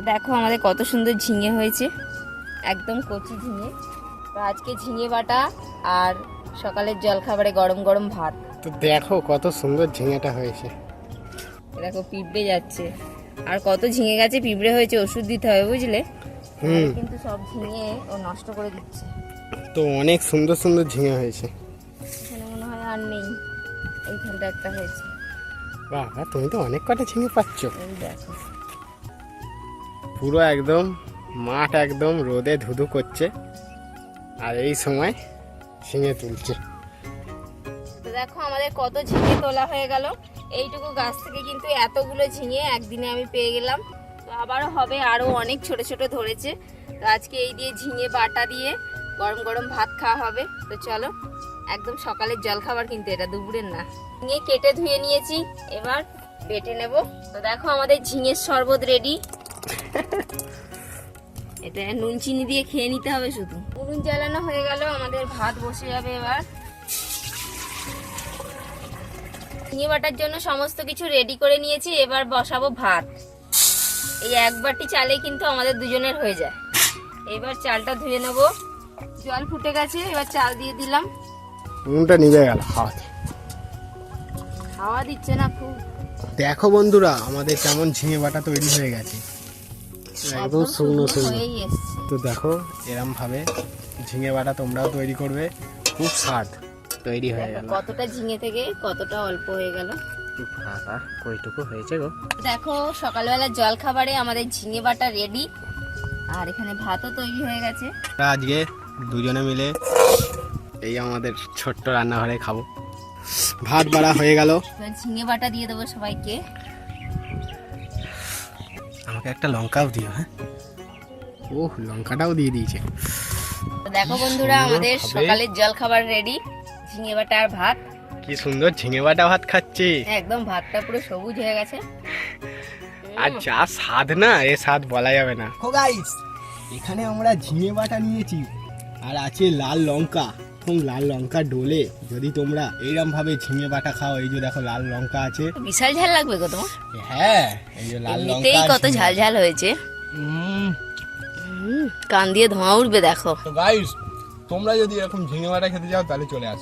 দেখো আমাদের কত সুন্দর ঝিঙে হয়েছে, একদম কচি ঝিঙে। তো আজকে ঝিঙে বাটা আর সকালের জলখাবারে গরম গরম ভাত। তো দেখো কত সুন্দর ঝিঙেটা হয়েছে। দেখো পিঁপড়ে যাচ্ছে, আর কত ঝিঙে গাছে পিঁপড়ে হয়েছে, ওষুধ দিতে হবে বুঝলে। কিন্তু সব ঝিঙে ও নষ্ট করে দিচ্ছে। তো অনেক সুন্দর সুন্দর ঝিঙে হয়েছে। এখানে মনে হয় আর নেই, এইখানটা একটা হয়েছে। বাবা তুমি তো অনেক কটা ঝিঙে পাচ্ছ। এই দেখো পুরো একদম মাঠ একদম রোদে ধুধু করছে, আর এই সময় ঝিঙে তুলছে। তো দেখো আমাদের কত ঝিঙে তোলা হয়ে গেল। এইটুকু গাছ থেকে কিন্তু এতগুলো ঝিঙে একদিনে আমি পেয়ে গেলাম। তো আবারও হবে, আরও অনেক ছোট ছোট ধরেছে। তো আজকে এই দিয়ে ঝিঙে বাটা দিয়ে গরম গরম ভাত খাওয়া হবে। তো চলো, একদম সকালের জলখাবার কিন্তু এটা, দুপুরের না। ঝিঙে কেটে ধুয়ে নিয়েছি, এবার বেটে নেব। তো দেখো আমাদের ঝিঙের শরবত রেডি। এটা নুন চিনি দিয়ে খেয়ে নিতে হবে শুধু। উনুন জ্বালানো হয়ে গেল, আমাদের ভাত বসে যাবে এবার। ঝিঙে বাটার জন্য সমস্ত কিছু রেডি করে নিয়েছি, এবার বসাবো ভাত। এই এক বাটি চালে কিন্তু আমাদের দুজনের হয়ে যায়। এবার চালটা ধুয়ে নেব। জল ফুটে গেছে, এবার চাল দিয়ে দিলাম। উনুনটা নিভে গেল, হাওয়া দিচ্ছে না খুব। দেখো বন্ধুরা আমাদের কেমন ঝিঙে বাটা তৈরি হয়ে গেছে, একদম শুকনো শুকনো হয়েই এসছে। তো দেখো এরম ভাবে ঝিঙে বাটা তোমরাও তৈরি করবে, খুব স্বাদ তৈরি হয়ে গেল। কতটা ঝিঙে থেকে কতটা অল্প হয়ে গেল। বাবা কইটুকু হয়েছে গো। দেখো সকালবেলা জল খাবারে আমাদের ঝিঙে বাটা রেডি, আর এখানে ভাতও তৈরি হয়ে গেছে। আজকে দুজনে মিলে এই আমাদের ছোট্ট রান্নাঘরে খাবো। ভাত বাড়া হয়ে গেল, এবার ঝিঙে বাটা দিয়ে দেবো সবাইকে। আমাকে একটা লঙ্কাও দিও। হ্যাঁ, ওহ লঙ্কাটাও দিয়ে দিয়েছে। তো দেখো বন্ধুরা আমাদের সকালের জল খাবার রেডি, ঝিঙে বাটা আর ভাত। কি সুন্দর ঝিঙে বাটা ভাত খাচ্ছি, একদম ভাতটা পুরো সবুজ হয়ে গেছে। আর যা স্বাদ না, এ স্বাদ বলা যাবে না। ও গাইস, এখানে আমরা ঝিঙে বাটা নিয়েছি, আর আছে লাল লঙ্কা। লাল লঙ্কা ডোলে যদি তোমরা এইরকম ভাবে ঝিঙে বাটা খাও, এই যে দেখো লাল লঙ্কা আছে। বিশাল ঝাল লাগবে গো তোমার। হ্যাঁ, এই যে লাল এমনিতেই লঙ্কা কত ঝাল ঝাল হয়েছে, কান দিয়ে ধোঁয়া উঠবে দেখো। তো গাইস, তোমরা যদি এরকম ঝিঙে বাটা খেতে চাও তাহলে চলে আসো।